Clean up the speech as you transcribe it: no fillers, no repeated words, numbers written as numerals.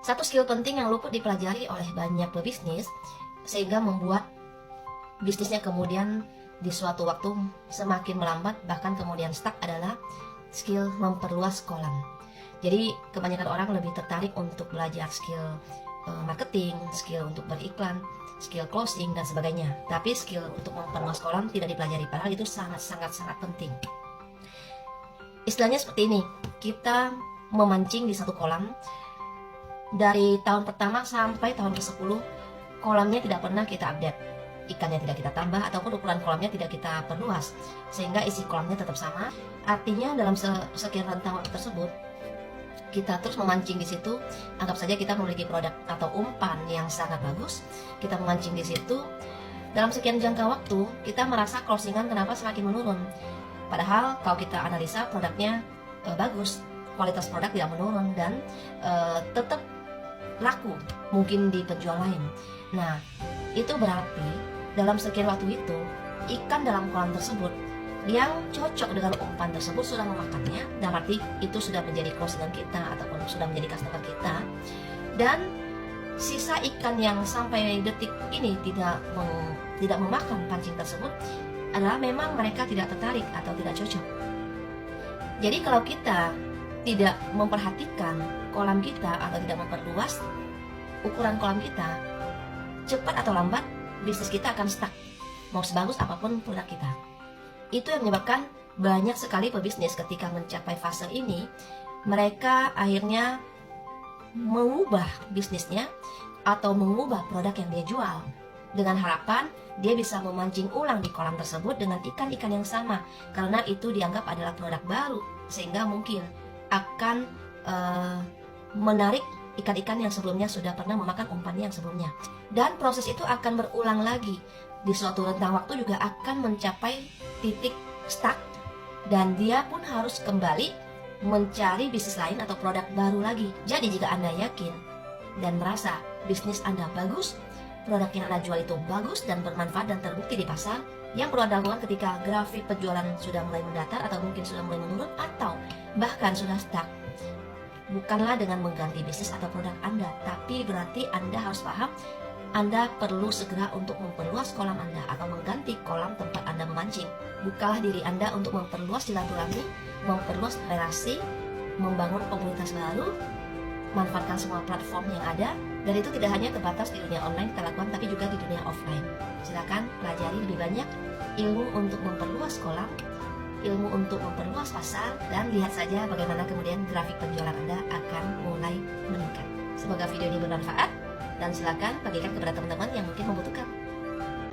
Satu skill penting yang luput dipelajari oleh banyak pebisnis sehingga membuat bisnisnya kemudian di suatu waktu semakin melambat bahkan kemudian stuck adalah skill memperluas kolam. Jadi kebanyakan orang lebih tertarik untuk belajar skill marketing, skill untuk beriklan, skill closing dan sebagainya. Tapi skill untuk memperluas kolam tidak dipelajari, padahal itu sangat penting. Istilahnya seperti ini, kita memancing di satu kolam dari tahun pertama sampai tahun ke-10, kolamnya tidak pernah kita update, ikannya tidak kita tambah ataupun ukuran kolamnya tidak kita perluas sehingga isi kolamnya tetap sama. Artinya dalam sekian rentang waktu tersebut kita terus memancing di situ. Anggap saja kita memiliki produk atau umpan yang sangat bagus, kita memancing di situ. Dalam sekian jangka waktu kita merasa closingan kenapa semakin menurun, padahal kalau kita analisa produknya bagus, kualitas produk tidak menurun dan tetap laku mungkin di penjual lain. Nah, itu berarti dalam sekian waktu itu ikan dalam kolam tersebut yang cocok dengan umpan tersebut sudah memakannya, dan berarti itu sudah menjadi closingan kita ataupun sudah menjadi customer kita. Dan sisa ikan yang sampai detik ini tidak memakan pancing tersebut adalah memang mereka tidak tertarik atau tidak cocok. Jadi kalau kita tidak memperhatikan kolam kita atau tidak memperluas ukuran kolam kita, cepat atau lambat bisnis kita akan stuck, mau sebagus apapun produk kita. Itu yang menyebabkan banyak sekali pebisnis ketika mencapai fase ini, mereka akhirnya mengubah bisnisnya atau mengubah produk yang dia jual dengan harapan dia bisa memancing ulang di kolam tersebut dengan ikan-ikan yang sama, karena itu dianggap adalah produk baru sehingga mungkin akan menarik ikan-ikan yang sebelumnya sudah pernah memakan umpannya yang sebelumnya. Dan proses itu akan berulang lagi. Di suatu rentang waktu juga akan mencapai titik stuck dan dia pun harus kembali mencari bisnis lain atau produk baru lagi. Jadi jika Anda yakin dan merasa bisnis Anda bagus, produk yang Anda jual itu bagus dan bermanfaat dan terbukti di pasar, yang perlu Anda lakukan ketika grafik penjualan sudah mulai mendatar atau mungkin sudah mulai menurun atau bahkan sudah stuck, bukanlah dengan mengganti bisnis atau produk Anda, tapi berarti Anda harus paham Anda perlu segera untuk memperluas kolam Anda atau mengganti kolam tempat Anda memancing. Bukalah diri Anda untuk memperluas silaturahmi, memperluas relasi, membangun komunitas baru, manfaatkan semua platform yang ada. Dan itu tidak hanya terbatas di dunia online kita lakukan, tapi juga di dunia offline. Silakan pelajari lebih banyak ilmu untuk memperluas kolam, ilmu untuk memperluas pasar, dan lihat saja bagaimana kemudian grafik penjualan Anda akan mulai meningkat. Semoga video ini bermanfaat dan silakan bagikan kepada teman-teman